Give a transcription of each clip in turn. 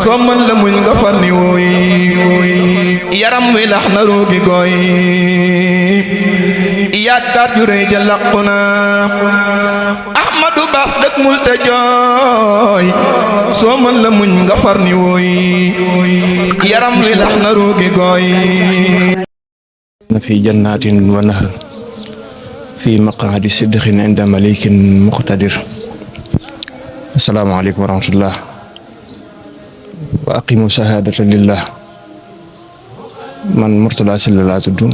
soo mën la muñ nga far ni wooy yaram wi lax na roogi gooy yaakaar ju rëy ja làqu na Ahmadu Baas dëkk mul te jooy soo mën la muñ nga far ni wooy yaram wi lax na roogi gooy na fi jannatin wa nahar fi maqaadi sidqin inda malikin muqtadir. Assalaamu aleykum wa rahmatullah wa aqimu shahadata lillah. Man Mourtada Sylla laa tudd.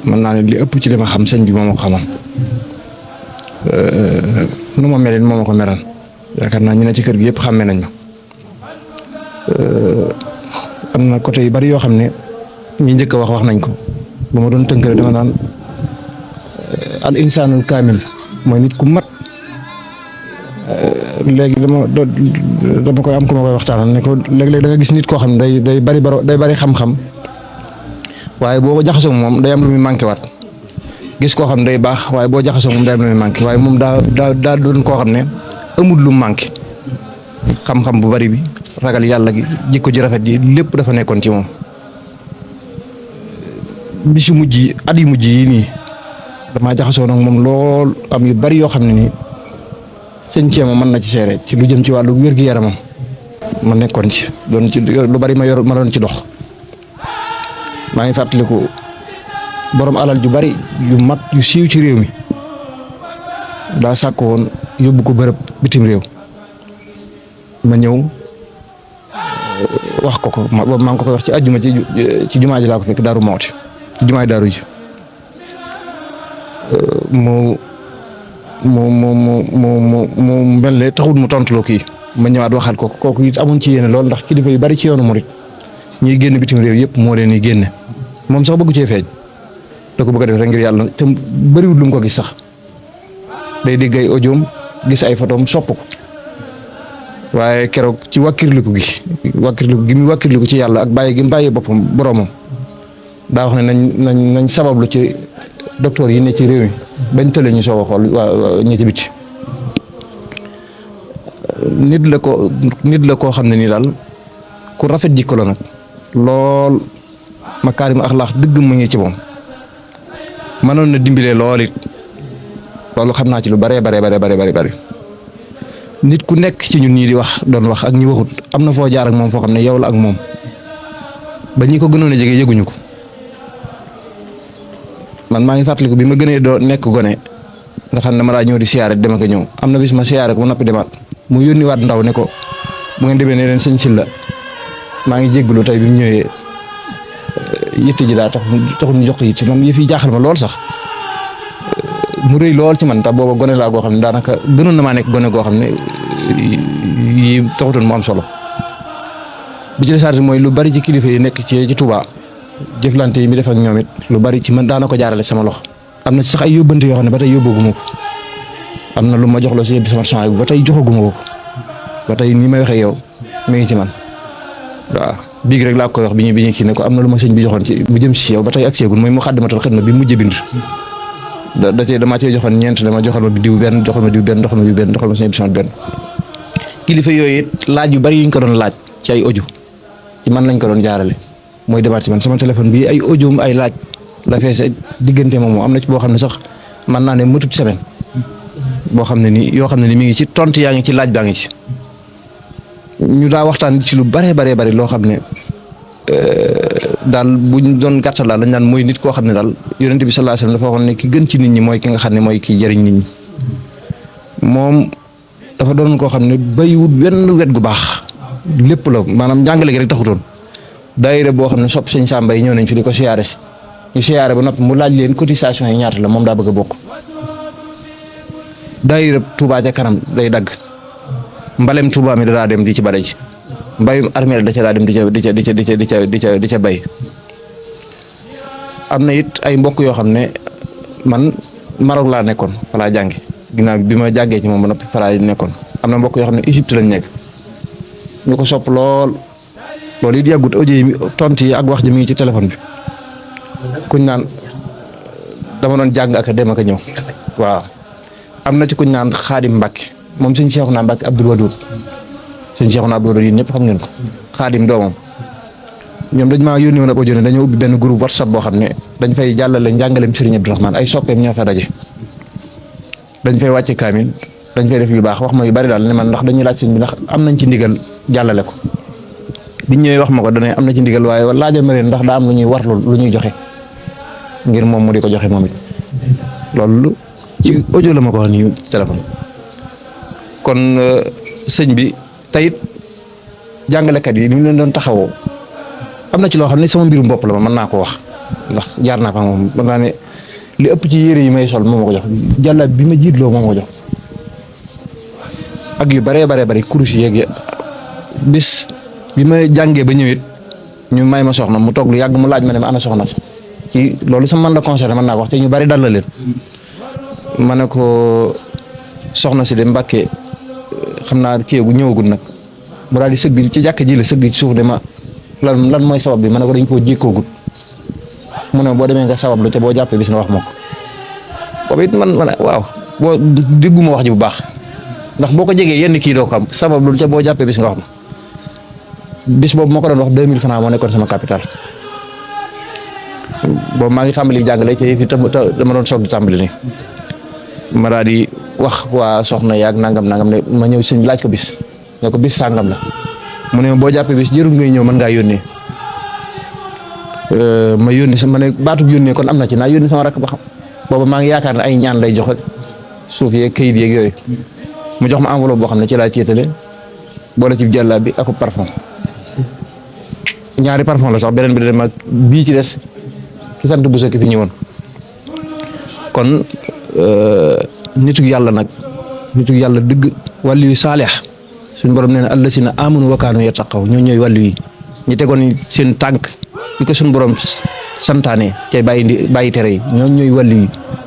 mën naa ne li ëpp ci li ma xam sëñ bi moo ma ko xamal. nu ma melin moo ma ko meral yaakaar naa ñu ne ci kër gi yëpp xàmme nañ ma. am na côté yu bari yoo xam ne ñi njëkk a wax nañ ko ba ma doon tënkale dama naan al insaanul kaamil mooy nit ku mat. léegi dama koy am ku ma koy waxtaanal ne ko léeg-léeg da nga gis nit koo xam ne day bari xam-xam waaye boo ko jaxasoo moom day am lu muy manqué waat gis koo xam ne day baax waaye boo jaxasoo moom day am lu muy manqué waaye moom daa doon koo xam ne amul lu manqué xam-xam bu bari bi ragal yàlla gi jikko ji rafet ji lépp dafa nekkoon ci moom. bisu mujj yi at yu mujj yi nii damaa jaxasoo nag moom lool am yu bari yoo xam ne nii sëñ Ceema mën na ci seere ci lu jëm ci wàllu wér-gi-yaramam ma nekkoon ci doon ci lu bari ma doon ci dox. maa ngi fàttaliku borom alal ju bari yu mag yu siiw ci réew mi daa sàkk woon yóbbu ko bërëb bitim réew ma ñëw wax ko maa ngi ko koy wax ci àjjuma ci jumaa ji laa ko fekk Daaru Mooti ci jumaay Daaru ji mu mel ne taxul mu tontuloo kii ma ñëwaat waxal ko kooku it amoon ci yéene lool ndax kilifa yu bari ci yoonu murit ñuy génn bitim réew yëpp moo leen di génne moom sax bëggu cee feeñ da ko bëgg a def rek ngir yàlla te bëriwul lu mu ko gis sax day dégg ay audioom gis ay photoom sopp ko waaye keroog ci wàkkirliku gi muy wàkkirliku ci yàlla ak bàyyi gi mu bàyyi boppam boromam daa wax ne nañ sabablu ci docteur yi ne ci réew mi bañ tële ñu soog a xool waa ñi ci biti nit la koo xam ne nii daal ku rafet jikko la nag lool makaarim axlaax dëgg mu ngi ci moom mënoon na dimbilee lool it loolu xam naa ci lu bare nit ku nekk ci ñun ñii di wax doon wax ak ñi waxut am na foo jaar ak moom foo xam ne yow la ak moom ba ñi ko gënoon a jege yëguñu ko man maa ngi fàttaliku bi ma gënee doo nekk gone nga xam ne ma daa ñëw di siyaare dem ak ñëw am na bis ma siyaare ko ba noppi demaat mu yónni waat ndaw ne ko bu ngeen demee ne leen sëñ Sylla maa ngi jégalu tey bi mu ñëwee yitte ji daa taxul ñu jox ko yitte man yëf yi jaaxal ma lool sax mu rëy lool ci man tax booba gone laa goo xam ne daanaka gënoon na maa nekk gone goo xam ne yi taxutoon mu am solo bi ci desaat mooy lu bari ci kilifa yi nekk ci Touba jëflante yi mi def ak ñoom it lu bari ci man daana ko jaarale sama loxo am na sax ay yóbbante yoo xam ne ba tey yóbbaguma ko am na lu ma jox la si sama champs bi ba tey joxaguma ko ba tey ni may waxee yow mi ngi ci man waaw biig rek laa koy wax bi ñu kii ne ko am na lu ma sëñ bi joxoon ci bu jëm si yow ba tey ak seegul mooy mu Muxaddamatul Xidma bi mujj bind damaa cee joxoon ñeent dama joxal ma bi diw benn joxal ma diw benn joxal ma diw benn joxal ma sëñ bi benn kilifa yooyu it laaj yu bari yuñ ko doon laaj ci ay audio ci man lañ ko doon jaarale mooy demaat ci man sama téléphone bi ay audio ay laaj la feese diggante moom am na ci boo xam ne sax mën naa ne matut semaine boo xam ne ni yoo xam ne ni mi ngi ci tontu yaa ngi ci laaj baa ngi ci ñu daa waxtaan ci lu bare loo xam ne daal buñ doon gàttal daal dañ naan mooy nit koo xam ne daal yonent bi sallallahu alayhi wasallam dafa waxoon ne ki gën ci nit ñi mooy ki nga xam ne mooy ki jëriñ nit ñi moom dafa doon koo xam ne bayiwut benn wet gu baax lépp la maanaam njàngale gi rek taxutoon daayira boo xam ne sopp sëñ Samba yi ñëw nañ fi di ko siyaare si ñu siyaare ba noppi mu laaj leen cotisation yi ñaata la moom daa bëgg a bokk daayira Touba ca kanam day dagg mbalem Touba mi daa dem di ci bale ji mbayum armeel da ca daa dem di ca bay am na it ay mbokk yoo xam ne man Maroc laa nekkoon fa laa jànge ginnaaw bi ma jàngee ci moom ba noppi fa laa nekkoon am na mbokk yoo xam ne Égypte lañ nekk ñu ko sopp lool loolu it yàggut audio yi tontu yi ak wax ji mi ngi ci téléphone bi kuñ naan dama doon jàng ak a dem ak a ñëw waaw am na ci kuñ naan Xaadim Mbàkke moom sëñ Seexuna Mbàkke Abdul Wadud sëñ Cheikhouna Abdou yi ñëpp xam ngeen ko Xaadim doomam ñoom dañ maa yónni woon ab audio ne dañoo ubbi benn groupe WhatsApp boo xam ne dañ fay jàllale njàngaleem Serigne Abdou Rahmane ay soppeem ñoo fa daje dañ fay wàcce kaamil dañ fay def yu baax wax ma yu bari daal ne man ndax dañuy laaj sëñ bi ndax am nañ ci ndigal jàllale ko biñ ñëwee wax ma ko dane am na ci ndigal waaye laajal ma leen ndax daa am lu ñuy warlu lu ñuy joxe ngir moom mu di ko joxe moom it loolu ci audio la ma ko wax nii téléphone kon sëñ bi tayit jàngalekat yi ni mu leen doon taxawoo am na ci loo xam ne sama mbirum bopp la ma mën naa ko wax ndax jaar naa fa moom mën naa ne li ëpp ci yére yi may sol moo ma ko jox jàlla bi ma jiitloo moo ma ko jox ak yu baree bari kurus yeeg bis bi ma jàngee ba ñëwit ñu may ma soxna mu toog lu yàgg mu laaj ma ne ma ana soxna si ci loolu sama mën la concerné mën naa ko wax te ñu bari dal la leen ma ne ko soxna si de Mbàkke xam naa kéegu ñëwagul nag mu daal di sëgg ci jàkk ji la sëgg ci suuf de ma lan mooy sabab bi ma ne ko dañ koo jékkoogut mu ne boo demee nga sabab lu te boo jàppee bis nga wax ma ko boobu it man waaw boo dégguma wax ji bu baax ndax boo ko jegee yenn kii doo ko am sabab lu te boo jàppee bis nga wax ma bis boobu moo ko doon wax 2000 francs moo nekkoon sama capital boobu maa ngi tàmbali jàngale te fi dama doon soog di tàmbali nii ma daal di wax waa soxna yaag nangam ne ma ñëw sëñ laaj ko bis ne ko bis sàngam la mu ne boo jàppee bis jërul ngay ñëw mën ngaa yónnee ma yónni ma ne baatub yónnee kon am na ci naa yónni sama rakk ba xam booba maa ngi yaakaar ne ay ñaan lay joxe suuf yeeg kayit yeeg yooyu mu jox ma enveloppe boo xam ne ci laa céetale boole ci jàllaa bi ak parfum ñaari parfum la sax beneen bi dama bii ci des ki sant bu ki fi ñëwoon kon nitu yàlla nag nitu yàlla dëgg wàllu yu saalix suñu borom nee na allasina amanu wa kaanu yattaqaw ñoo ñooy wàllu yi ñi tegoon seen tànk fi ko suñu borom santaane cay bàyyi tere yi ñoo ñooy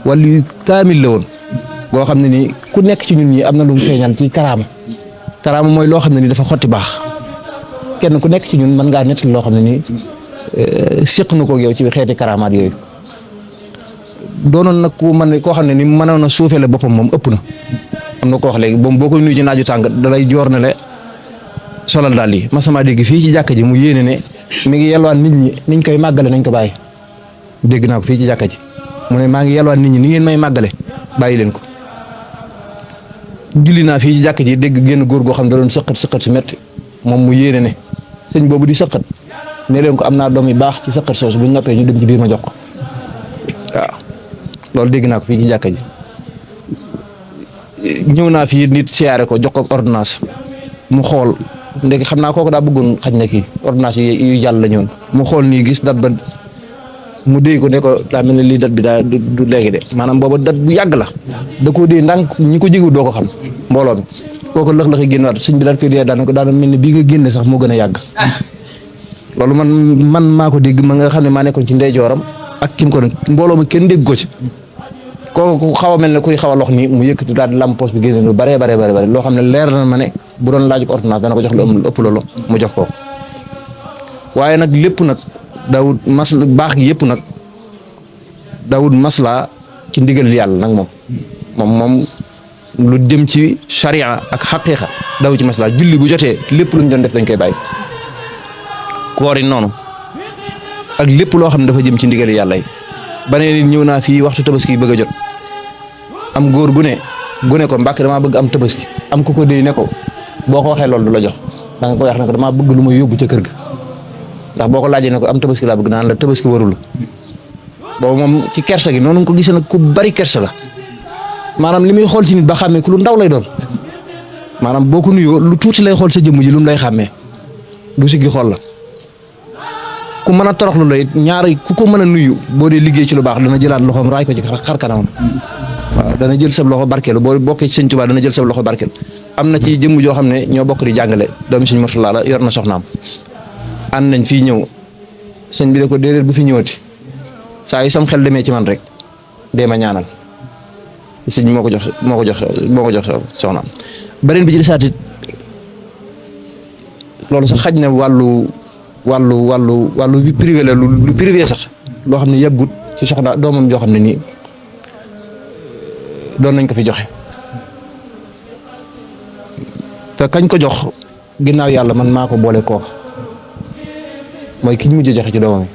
wàllu yi kaamil la woon boo xam ne ni ku nekk ci ñun ñi am na lu mu feeñal ci karaama mooy loo xam ne ni dafa xotti baax kenn ku nekk ci ñun mën ngaa nettali loo xam ne ni séq na ko yow ci xeeti karaamaat yooyu doonoon nag ku mën koo xam ne ni mënoon a suufee la boppam moom ëpp na am na ko wax léegi moom boo koy nuyu ci naaju tàng dalay joor ne le solal daal yi ma sama dégg fii ci jàkka ji mu yéene ne mi ngi yelwaan nit ñi niñ koy màggale nañ ko bàyyi dégg naa ko fii ci jàkka ji mu ne maa ngi yelwaan nit ñi ni ngeen may màggale bàyyi leen ko julli naa fii ci jàkka ji dégg génn góor goo xam ne da doon sëqat si métti moom mu yéene ne sëñ boobu di sëqat ne leen ko am naa doom yu baax ci sëqat soosu bu ñu noppee ñu dem ci biir ma jox ko waaw loolu dégg naa ko fii ci jàkka ji ñëw naa fii nit siyaare ko jox ko ordonnance mu xool ndek xam naa kooku daa bëggoon xaj na kii ordonnance yu jàll la ñëwoon mu xool nii gis dat ba mu déy ko ne ko daa mel ne lii dat bi daa du léegi de maanaam booba dat bu yàgg la da koo dee ndànk ñi ko jégul doo ko xam mbooloo mi kooku lëx-lëxi génn waat sëñ bi daal koy dee daana ko daana mel ne bii nga génne sax moo gën a yàgg loolu man maa ko dégg ma nga xam ne maa nekkoon ci ndeyjooram ak kim ko ne mbooloo mi kenn dégg ko ci kooku xaw a mel ne kuy xaw a lox nii mu yëkkati daal di lam poos bi génne lu bare loo xam ne leer na ma ne bu doon laaj ko ordonnance dana ko jox lu ëpp loolu mu jox ko waaye nag lépp nag daawut masla baax gi yëpp nag daawut masla ci ndigal yàlla nag moom lu jëm ci charia ak xaqiiqa daw ci masla julli bu jotee lépp luñ doon def dañ koy bàyyi koor yi noonu ak lépp loo xam ne dafa jëm ci ndigal yàlla yi ba ne ñëw naa fii waxtu tabaski bëgg a jot am góor gu ne ko Mbàkke damaa bëgg am tabaski am ku ko déy ne ko boo ko waxee loolu du la jox da nga ko wax ne ko damaa bëgg lu ma yóbbu ca kër ga ndax boo ko laajee ne ko am tabaski laa bëgg naan la tabaski warul boobu moom ci kersa gi noonu nga ko gisee nag ku bari kersa la maanaam li muy xool ci nit ba xàmmee ku lu ndaw lay doon maanaam boo ko nuyoo lu tuuti lay xool sa jëmm ji lu mu lay xàmmee bu siggi xool la ku mën a toroxlu la it ñaari ku ko mën a nuyu boo dee liggéey ci lu baax dana jëlaat loxoom raay ko ci xar kanamam waaw dana jël sab loxo barkeelu boo bokkee ci sëñ Tuubaa dana jël sab loxo barkeelu am na ci jëmm joo xam ne ñoo bokk di jàngale doomi sëñ Murtala la yor na soxnaam ànd nañ fii ñëw sëñ bi de ko déedéet bu fi ñëwati saa yi sam xel demee ci man rek dee ma ñaanal sëñ moo ko jox soxnaam beneen bi ci desaatit loolu sax xaj na wàllu bi privé la lu privé sax loo xam ne yàggut ci soxna doomam joo xam ne nii doon nañ ko fi joxe te kañ ko jox ginnaaw yàlla man maa ko boole kooka mooy ki ñu mujj joxe ci doomam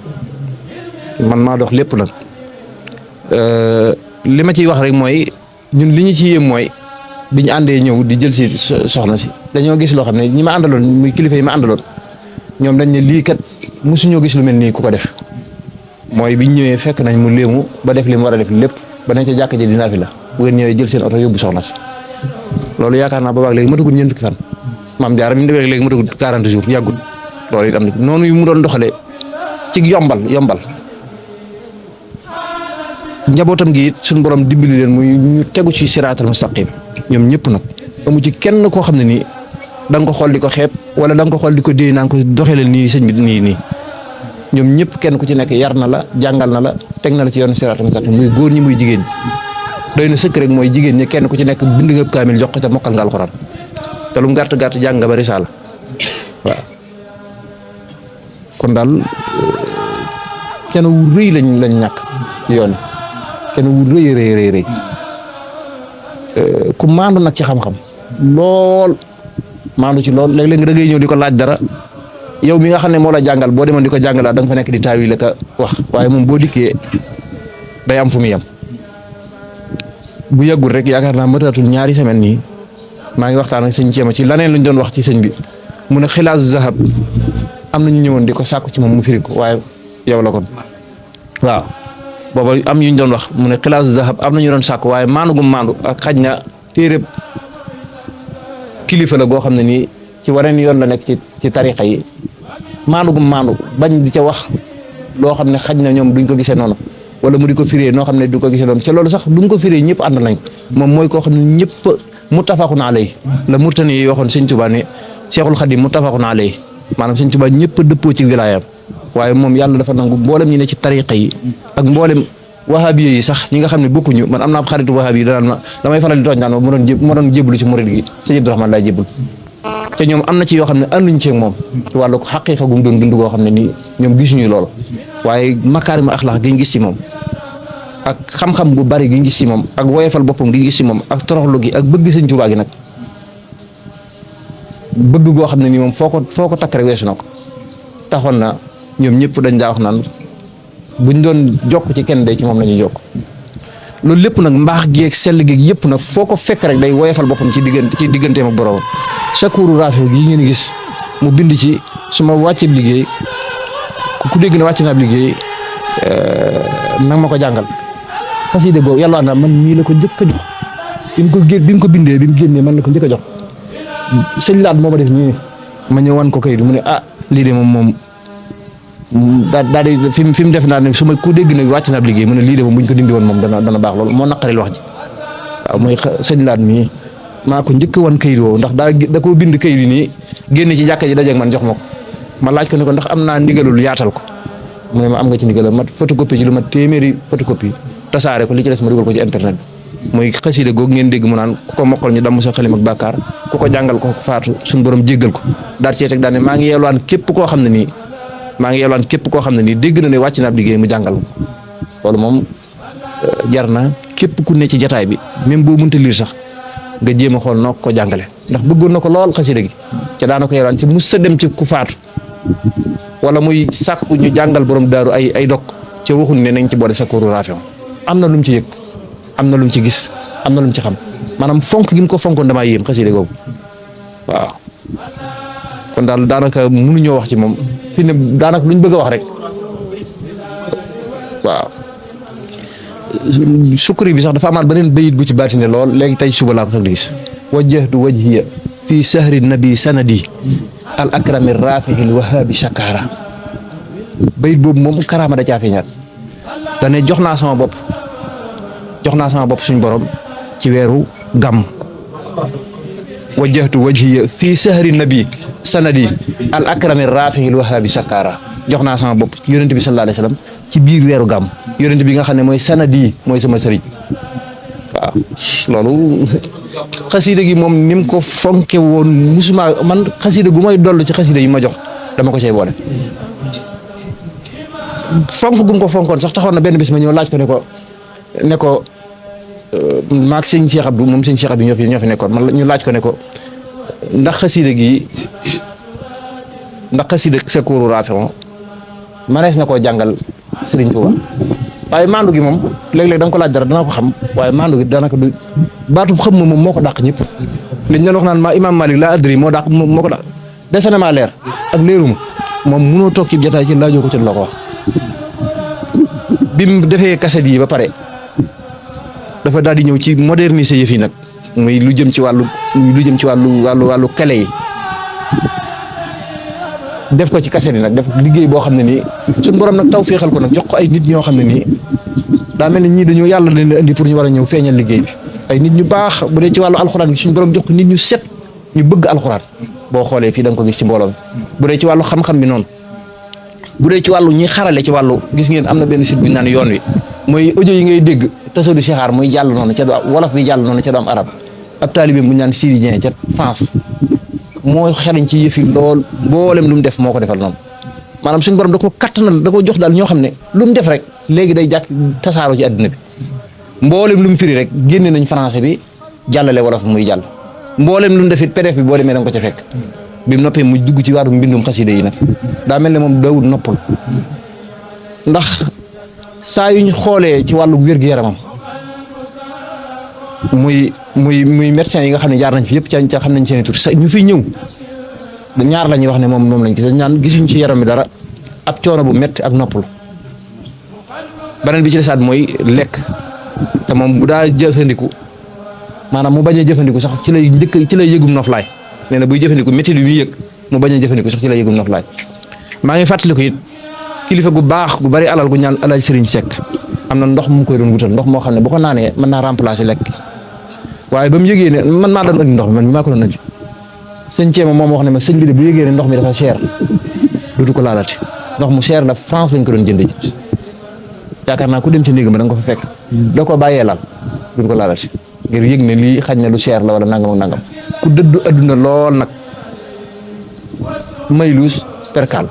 man maa dox lépp nag li ma ciy wax rek mooy ñun li ñu ci yéem mooy bi ñu àndee ñëw di jël si soxna si dañoo gis loo xam ne ñi ma àndaloon muy kilifa yi ma àndaloon ñoom dañ ne lii kat mosuñoo gis lu mel nii ku ko def mooy biñ ñëwee fekk nañ mu léemu ba def li mu war a def lépp ba nañ ca jàkk ji dinaa fi la bu ngeen ñëwee jël seen oto yóbbu soxna si loolu yaakaar naa boobaag léegi matagul ñeent fukki fan maam Jaara bi mu demee léegi matagul 40 jours yàggul loolu it am na noonu yu mu doon doxalee ci yombal njabootam gi it suñu borom dimbali leen muy ñu tegu ci siraatal mustaqim ñoom ñëpp nag amu ci kenn koo xam ne nii da nga ko xool di ko xeeb wala da nga ko xool di ko déy naan ko doxalee nii sëñ bi nii ñoom ñëpp kenn ku ci nekk yar na la jàngal na la teg na la ci yoonu siraatal mustaqim muy góor ñi muy jigéen ñi doy na sëkk rek mooy jigéen ñi kenn ku ci nekk bind nga kaamil jox ko ca mokkal nga alxuraan te lu mu gàtt gàtt jàng nga ba risaala waaw kon daal kenn wu rëy lañ ñàkk ci yoon kenn wu rëy ku maandu nag ci xam-xam lool maandu ci lool léeg-léeg da ngay ñëw di ko laaj dara yow mi nga xam ne moo la jàngal boo demoon di ko jàngalaat da nga fa nekk di taawi la ka wax waaye moom boo dikkee day am fu mu yem bu yàggul rek yaakaar naa mëtaatul ñaari semaine nii maa ngi waxtaan ak sëñ Ceema ci laneen luñ doon wax ci sëñ bi mu ne xilaasu zahab am na ñu ñëwoon di ko sàkku ci moom mu firi ko waaye yow la kon waaw booba am yuñ doon wax mu ne xilaasu zahab am na ñu doon sàkku waaye maandu gum maandu ak xaj na téereb kilifa la goo xam ne nii ci waneen yoon la nekk ci tariqa yi maandu gum maandu bañ di ca wax loo xam ne xaj na ñoom duñ ko gisee noonu wala mu di ko firee noo xam ne du ko gisee noonu ca loolu sax du nga ko firee ñëpp ànd nañ moom mooy koo xam ne ñëpp muttafaqun alayhi la Murtani yi waxoon sëñ Tuubaa ne Seexul Xadiim muttafaqun alayhi maanaam sëñ Tuubaa ñëpp dëppoo ci wilaayam waaye moom yàlla dafa nangu mboolem ñi ne ci tariqa yi ak mboolem wahabi yi sax ñi nga xam ne bokkuñu man am naa xaritu wahabi yi danaan ma damay faral di tooñ naan ma doon jébbalu ci murid gi sëñ Abdourahmane laay jébbal te ñoom am na ci yoo xam ne ànduñ ci moom ci wàllu xaqiiqa gum doon dund goo xam ne nii ñoom gisuñu loolu waaye makaarima axlaax gi ñu gis ci moom ak xam-xam bu bari gi ñu gis ci moom ak woyefal boppam gi ñu gis ci moom ak toroxlu gi ak bëgg sëñ Tuubaa gi nag bëgg goo xam ne nii moom foo ko takk rek weesu na ko taxoon na ñoom ñëpp dañ daa wax naan buñ doon jokk ci kenn day ci moom la ñuy jokk loolu lépp nag mbaax gi ak sell gi yëpp nag foo ko fekk rek day woyefal boppam ci digganteem ak boroomam Sakuru Raafi gi ngeen gis mu bind ci su ma wàccee liggéey ku dégg na wàcc naa liggéey nag ma ko jàngal xasida boobu yàlla na man mii la ko njëkk a jox bi mu ko bindee bi mu génnee man la ko njëkk a jox sëñ laat moo ma def nii ma ñëw wan ko kay mu ne lii de moom daal di fi mu def naa ne su ma ku dégg nag wàcc naa liggéey mu ne lii de moom bu ñu ko dindi woon moom dana baax loolu moo naqaril wax ji waaw mooy sëñ laat mii maa ko njëkk wan kayit woowu ndax da koo bind kayit yi nii génne ci jàkka ji dajeeg man jox ma ko ma laaj ko ne ko ndax am naa ndigalul yaatal ko mu ne ma am nga ci ndigalal ma photocopie ji lu ma téeméeri photocopie tasaare ko li ci des ma dugal ko ci internet bi muy xasida googu ngeen dégg mu naan ku ko mokkal ñu damm sa xalim ak bàkkaar ku ko jàngal ko faatu suñu borom jéggal ko daal cee teg daal ne maa ngi yeelwaan képp koo xam ne nii dégg na ne wàcc na ab liggéey mu jàngal ko loolu moom jar na képp ku ne ci jataay bi même boo mënta liir sax nga jéem a xool noo ko jàngale ndax bëggoon na ko lool xasida gi ca daana ko yeelwaan ci mus sa dem ci ku faatu wala muy sàkku ñu jàngal borom daaru ay dog ca waxuñ ne nañ ci boole Sakuru Raafi am na lu mu ci yëg am na lu mu ci gis am na lu mu ci xam maanaam fonk gi mu ko fonkoon damaa yéem xasida googu waaw kon daal daanaka mënuñoo wax ci moom fi ne daanaka luñ bëgg a wax rek waaw sukuri bi sax dafa amaat beneen bayit bu ci baatine lool léegi tey suba laa ko sax di gis wajjahtu wajhiya fii sahri nabi sanadi al akrami rafihi al wahabi shakara bayit boobu moom karaama da caa feeñaat dane jox naa sama bopp suñ borom ci weeru gàmm wajjahtu wajhiya fii sahri nabi sanadi al akrami rafihi al wahabi shakara jox naa sama bopp ci yonent bi sallallahu alayhi wasallam ci biir weeru gàmm yonent bi nga xam ne mooy sanadi mooy sama sëriñ waaw loolu xasida gi moom ni mu ko fonke woon musuma man xasida gu may dollu ci xasida yi ma jox dama ko cay boole fonk gu mu ko fonkoon sax taxoon na benn bis ma ñëw laaj ko ne ko maag sëñ Cheikh Abdou moom sëñ Cheikh Abdou ñoo fi nekkoon man ñu laaj ko ne ko ndax xasida gi ndax xasida Sakuru Rafion manees na koo jàngal Serigne Touba waaye maandu gi moom léeg-léeg da nga ko laaj dara dana ko xam waaye maandu gi daanaka du baatu xam ma moom moo ko dàq ñëpp liñ doon wax naan ma Imam Malik laa adri moo ko dàq dese na maa leer ak leeruma moom munoo toog ci jotaay ci laajoo ko ci la ko wax bi mu defee kaset yi ba pare dafa daal di ñëw ci moderniser yëf yi nag muy lu jëm ci wàllu kale yi def ko ci kaset yi nag def liggéey boo xam ne nii suñu borom nag taw féexal ko nag jox ko ay nit ñoo xam ne nii daa mel ni ñii dañoo yàlla leen indi pour ñu war a ñëw feeñal liggéey bi ay nit ñu baax bu dee ci wàllu alxuraan bi suñu borom jox ko nit ñu set ñu bëgg alxuraan boo xoolee fii da nga ko gis ci mbooloo mi bu dee ci wàllu xam-xam bi noonu bu dee ci wàllu ñi xarale ci wàllu gis ngeen am na benn site bu ñu naan yoon wi mooy audio yi ngay dégg tasadu sixaar muy jàll noonu ca du wolof bi jàll noonu ca du am arab ab taalibe bu ñu naan Sidi Dieng ca France moo xeriñ ci yëfi lool mboolem lu mu def moo ko defal noonu maanaam suñu borom da ko kattanal da ko jox daal ñoo xam ne lu mu def rek léegi day jàkk tasaaroo ci àddina bi mboolem lu mu firi rek génne nañ français bi jàllale wolof muy jàll mboolem lu mu def it PDF bi boo demee da nga ko ca fekk bi mu noppee mu dugg ci wàllu mbindum xasida yi nag daa mel ne moom daawul noppal ndax saa yuñ xoolee ci wàllu wér-gu-yaramam muy médecin yi nga xam ne jaar nañ fi yëpp ca xam nañ seen i tur sa ñu fiy ñëw ñaar la ñuy wax ne moom lañ gis dañ naan gisuñ ci yaram bi dara ab coono bu métti ak noppal beneen bi ci desaat mooy lekk te moom bu daa jëfandiku maanaam mu bañ a jëfandiku sax ci lay yëgum noflaay nee na buy jëfandiku métti lu muy yëg mu bañ a jëfandiku sax ci lay yëgum noflaay maa ngi fàttaliku it kilifa gu baax gu bari alal gu ñaan Alaaji Sëriñ Seck am na ndox mu koy doon wutal ndox moo xam ne bu ko naanee mën naa remplacer lekk waaye ba mu yëgee ne man maa doon andi ndox mi man maa ko doon andi sëñ Thiema moom wax ne ma sëñ bi de bu yëgee ne ndox mi dafa cher dootu ko laalati ndox mu cher la France lañ ko doon jëndee ji yaakaar naa ku dem ci néegam da nga ko fa fekk da ko bàyyee laal dootu ko laalati ngir yëg ne lii xañ na lu cher la wala nangam ak nangam ku dëddu adduna lool nag may luus perkal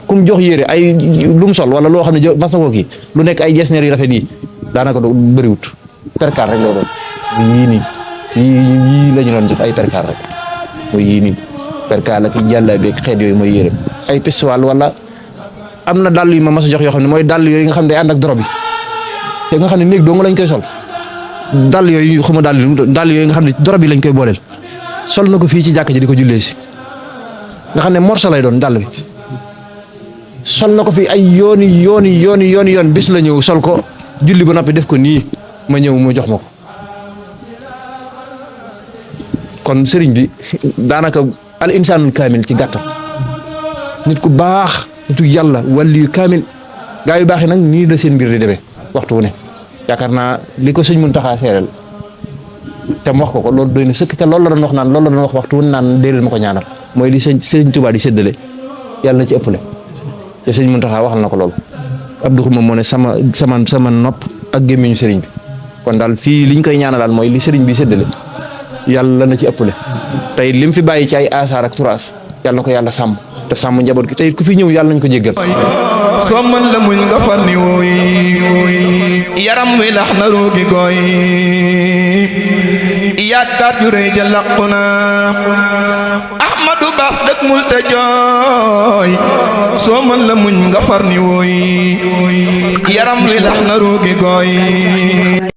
kum jox yére ay lu mu sol wala loo xam ne mas na koo kii lu nekk ay jesneer yu rafet yi daanaka do bëriwut perkal rek loo doon yii la ñu doon jox ay perkal rek mooy yii nii perkal ak jàlla beeg xeet yooyu mooy yére ay pistuwaal wala am na dàll yu ma mas a jox yoo xam ne mooy dàll yooyu nga xam ne day ànd ak doro bi te nga xam ne néeg doo nga lañ koy sol dàll yooyu xuma dàll yooyu nga xam ne doro bi lañ koy booleel sol na ko fii ci jàkka ji di ko jullee si nga xam ne morso lay doon dàll bi sol na ko fi ay yoon bis la ñëw sol ko julli ba noppi def ko nii ma ñëw mu jox ma ko kon sëriñ bi daanaka al insaanul kaamil ci gàttal nit ku baax nitu yàlla waliyu kaamil gaa yu baax yi nag nii la seen mbir di demee waxtu wu ne yaakaar naa li ko sëñ Muntaxa seeral te mu wax ko loolu doy na sëkk te loolu la doon wax naan loolu la doon wax waxtu wu ne naan déedéet ma ko ñaanal mooy li sëñ Tuubaa di séddale yàlla na ci ëppale te sëñ Muntaxa waxal na ko loolu Abdou Xuma moo ne sama nopp ak gémmiñu sëriñ bi kon daal fii liñ koy ñaanal daal mooy li sëriñ bi séddale yàlla na ci ëppale tey lim fi bàyyi ci ay asaar ak turaas yàlla na ko yàlla sàmm te sàmm njaboot gi tey ku fi ñëw yàlla nañ ko jéggal soo mën la muñ nga far ni wooy yaram wi lax na roogi gooy yaakaar ju rëy ja làqu na Ahmadu Baas dëkk mul te jooy soo mën la muñ nga far ni wooy yaram wi lax na roogi gooy